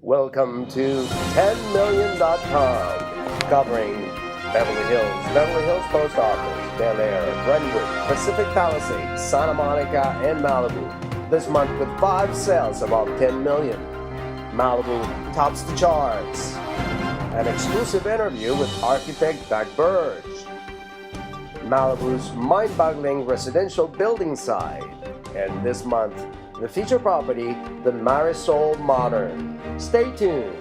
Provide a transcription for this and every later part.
Welcome to TenMillion.com, covering Beverly Hills Post Office, Bel Air, Brentwood, Pacific Palisades, Santa Monica, and Malibu. This month with 5 sales above 10 million. Malibu tops the charts. An exclusive interview with architect Burdge. Malibu's mind-boggling residential building site. And this month, the feature property, the Marisol Modern. Stay tuned.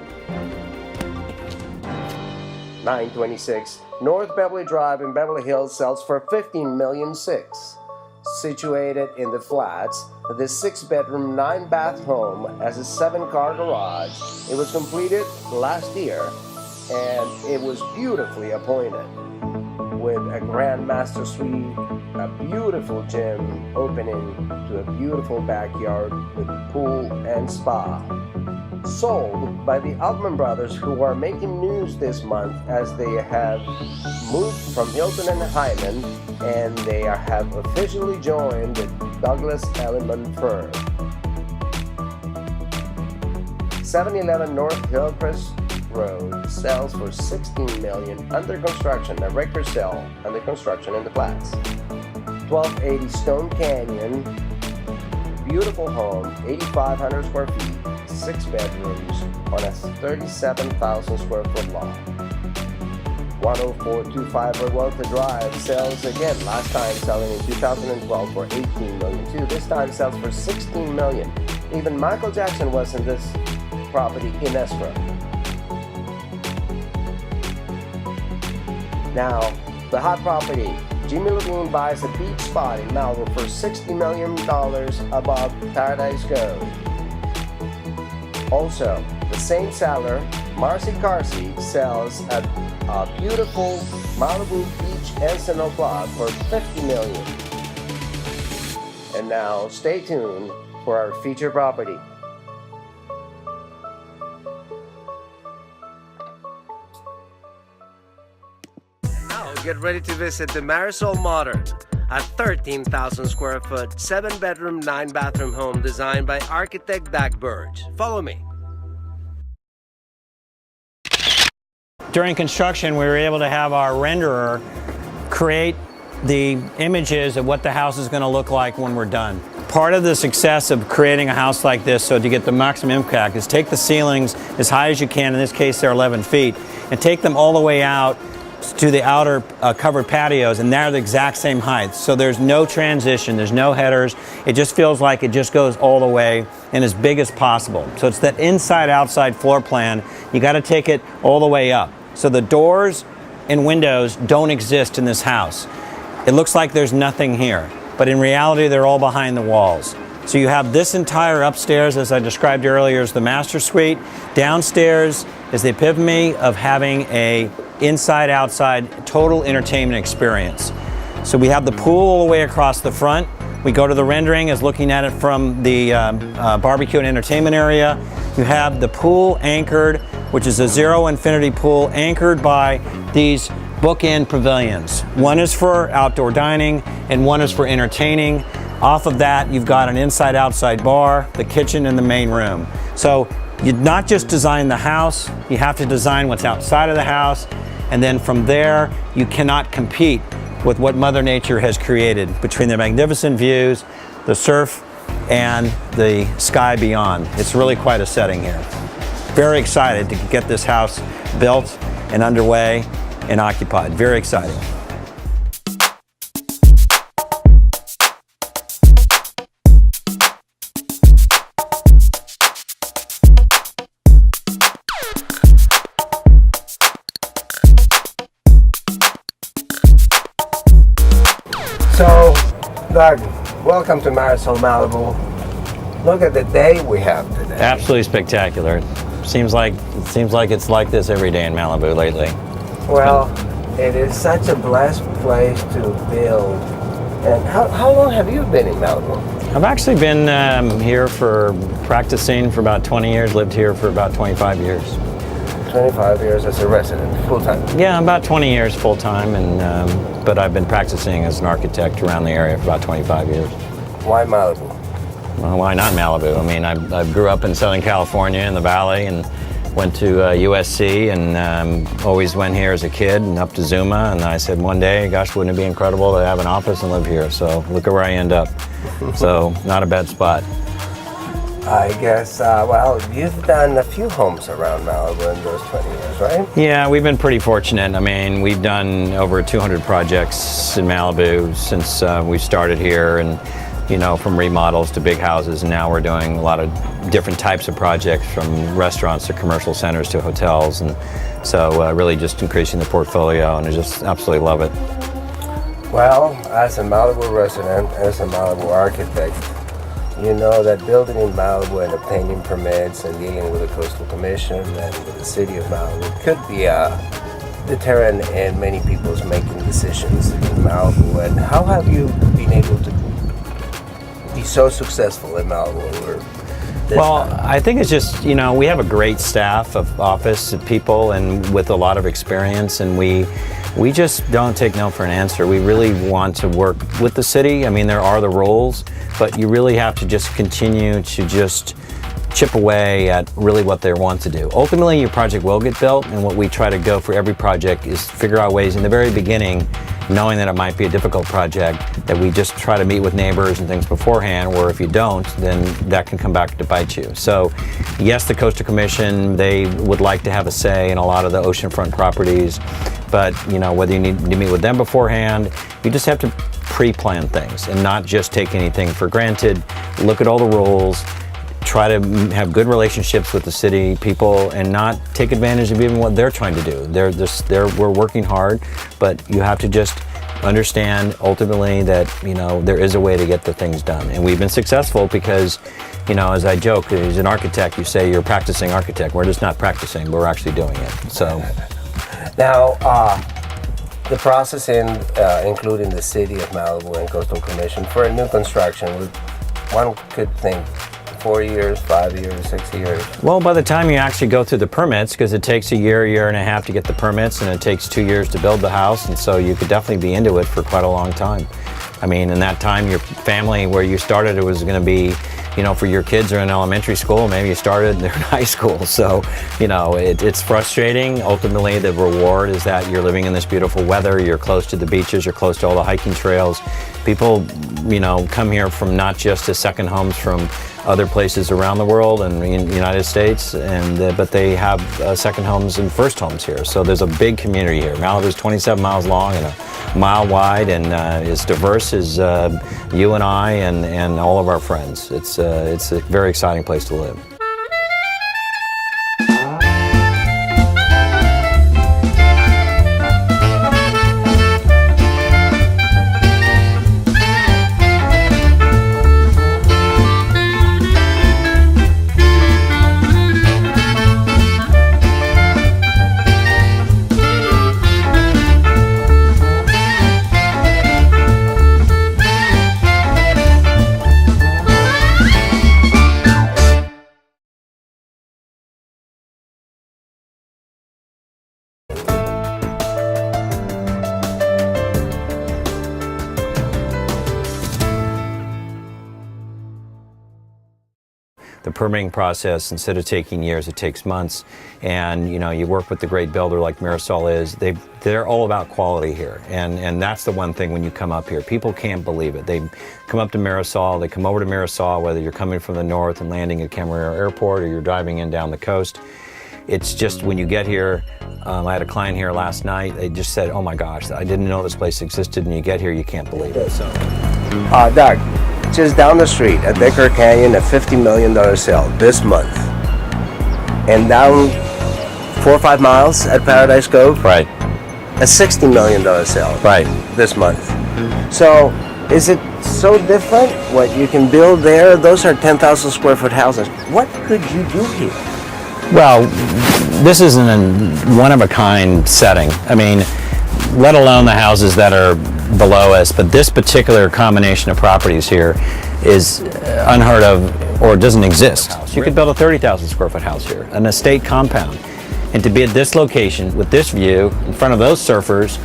926 North Beverly Drive in Beverly Hills sells for $15.6 million. Situated in the flats, this 6-bedroom, 9-bath home has a 7-car garage. It was completed last year, and it was beautifully appointed with a grand master suite, a beautiful gym opening to a beautiful backyard with pool and spa. Sold by the Altman brothers, who are making news this month as they have moved from Hilton and Hyman, and they have officially joined the Douglas Elliman firm. 711 North Hillcrest Road sells for $16 million, under construction, a record sale under construction in the flats. 1280 Stone Canyon, beautiful home, 8,500 square feet, 6 bedrooms on a 37,000 square foot lot. 10425 Revuelta Drive sells again, last time selling in 2012 for $18 million too. This time sells for $16 million. Even Michael Jackson was in this property in escrow. Now, the hot property. Jimmy Levine buys a beach spot in Malibu for $60 million above Paradise Cove. Also, the same seller, Marcy Carsey, sells a beautiful Malibu Beach Encino Club for $50 million. And now, stay tuned for our feature property. Get ready to visit the Marisol Modern, a 13,000 square foot, 7-bedroom, 9-bathroom home designed by architect Burdge. Follow me. During construction, we were able to have our renderer create the images of what the house is going to look like when we're done. Part of the success of creating a house like this, so to get the maximum impact, is take the ceilings as high as you can, in this case they're 11 feet, and take them all the way out to the outer covered patios, and they're the exact same height. So there's no transition, there's no headers. It just feels like it just goes all the way and as big as possible. So it's that inside-outside floor plan. You got to take it all the way up. So the doors and windows don't exist in this house. It looks like there's nothing here, but in reality they're all behind the walls. So you have this entire upstairs, as I described earlier, as the master suite. Downstairs is the epitome of having a inside-outside total entertainment experience. So we have the pool all the way across the front. We go to the rendering as looking at it from the barbecue and entertainment area. You have the pool anchored, which is a zero infinity pool anchored by these bookend pavilions. One is for outdoor dining and one is for entertaining. Off of that, you've got an inside-outside bar, the kitchen, and the main room. So you not just design the house, you have to design what's outside of the house, and then from there, you cannot compete with what Mother Nature has created between the magnificent views, the surf, and the sky beyond. It's really quite a setting here. Very excited to get this house built and underway and occupied. Very exciting. So, Doug, welcome to Marisol Malibu. Look at the day we have today. Absolutely spectacular. Seems like it's like this every day in Malibu lately. Well, it is such a blessed place to build. And how long have you been in Malibu? I've actually been here for practicing for about 20 years, lived here for about 25 years. 25 years as a resident, full-time? Yeah, about 20 years full-time, and but I've been practicing as an architect around the area for about 25 years. Why Malibu? Well, why not Malibu? I mean, I grew up in Southern California in the Valley and went to USC and always went here as a kid and up to Zuma. And I said one day, gosh, wouldn't it be incredible to have an office and live here? So look at where I end up. So not a bad spot. I guess, well, you've done a few homes around Malibu in those 20 years, right? Yeah, we've been pretty fortunate. I mean, we've done over 200 projects in Malibu since we started here, and you know, from remodels to big houses, and now we're doing a lot of different types of projects, from restaurants to commercial centers to hotels, and so really just increasing the portfolio, and I just absolutely love it. Well, as a Malibu resident, as a Malibu architect, you know that building in Malibu and obtaining permits and dealing with the Coastal Commission and with the city of Malibu could be a deterrent in many people's making decisions in Malibu. And how have you been able to be so successful in Malibu? Well, I think it's just, you know, we have a great staff of office people and with a lot of experience, and we just don't take no for an answer. We really want to work with the city. I mean, there are the rules, but you really have to just continue to just chip away at really what they want to do. Ultimately, your project will get built, and what we try to go for every project is figure out ways in the very beginning, knowing that it might be a difficult project, that we just try to meet with neighbors and things beforehand, where if you don't, then that can come back to bite you. So yes, the Coastal Commission, they would like to have a say in a lot of the oceanfront properties, but you know, whether you need to meet with them beforehand, you just have to pre-plan things and not just take anything for granted. Look at all the rules, try to have good relationships with the city people, and not take advantage of even what they're trying to do. We're working hard, but you have to just understand ultimately that, you know, there is a way to get the things done. And we've been successful because, you know, as I joke, as an architect, you say you're a practicing architect. We're just not practicing, we're actually doing it. So now, the process in including the city of Malibu and Coastal Commission for a new construction, one could think 4 years, 5 years, 6 years. Well, by the time you actually go through the permits, because it takes a year and a half to get the permits, and it takes 2 years to build the house, and so you could definitely be into it for quite a long time. I mean, in that time, your family, where you started, it was going to be, you know, for your kids are in elementary school, maybe you started, they're in high school. So, you know, it's frustrating. Ultimately, the reward is that you're living in this beautiful weather, you're close to the beaches, you're close to all the hiking trails. People, you know, come here from not just as second homes from other places around the world and in the United States, and but they have second homes and first homes here. So there's a big community here. Malibu is 27 miles long and a mile wide, and as diverse as you and I and all of our friends. It's a very exciting place to live. The permitting process, instead of taking years, it takes months. And you know, you work with the great builder like Mirasol is. They're all about quality here, and that's the one thing when you come up here. People can't believe it. They come up to Mirasol, they come over to Mirasol, whether you're coming from the north and landing at Camarillo Airport or you're driving in down the coast. It's just when you get here, I had a client here last night, they just said, oh my gosh, I didn't know this place existed, and you get here, you can't believe it. So, Doug, just down the street at Decker Canyon, a $50 million sale this month. And down 4 or 5 miles at Paradise Cove, right, a $60 million sale right, this month. So is it so different what you can build there? Those are 10,000 square foot houses. What could you do here? Well, this isn't a one-of-a-kind setting. I mean, let alone the houses that are below us, but this particular combination of properties here is unheard of, or doesn't exist. You could build a 30,000 square foot house here, an estate compound, and to be at this location with this view in front of those surfers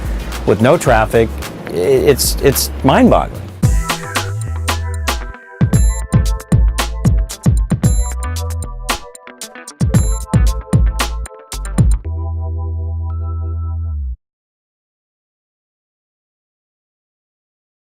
with no traffic, it's mind-boggling.